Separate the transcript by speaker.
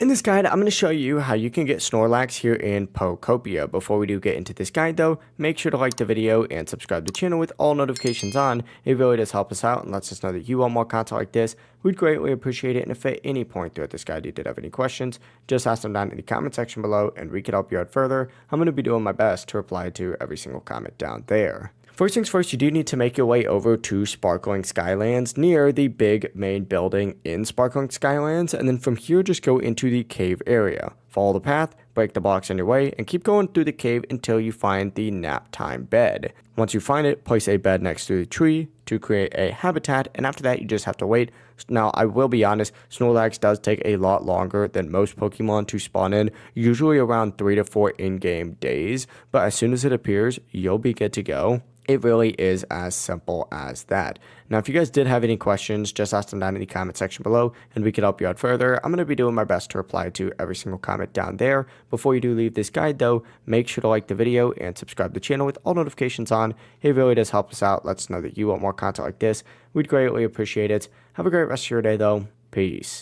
Speaker 1: In this guide, I'm going to show you how you can get Snorlax here in Pokopia. Before we do get into this guide though, make sure to like the video and subscribe to the channel with all notifications on. It really does help us out and lets us know that you want more content like this. We'd greatly appreciate it, and if at any point throughout this guide you did have any questions, just ask them down in the comment section below and we can help you out further. I'm going to be doing my best to reply to every single comment down there. First things first, you do need to make your way over to Sparkling Skylands near the big main building in Sparkling Skylands, and then from here just go into the cave area. Follow the path, break the blocks on your way, and keep going through the cave until you find the nap time bed. Once you find it, place a bed next to the tree to create a habitat, and after that you just have to wait. Now, I will be honest, Snorlax does take a lot longer than most Pokemon to spawn in, usually around 3 to 4 in-game days, but as soon as it appears, you'll be good to go. It really is as simple as that. Now, if you guys did have any questions, just ask them down in the comment section below and we can help you out further. I'm going to be doing my best to reply to every single comment down there. Before you do leave this guide though, make sure to like the video and subscribe to the channel with all notifications on. It really does help us out. Lets us know that you want more content like this. We'd greatly appreciate it. Have a great rest of your day though. Peace.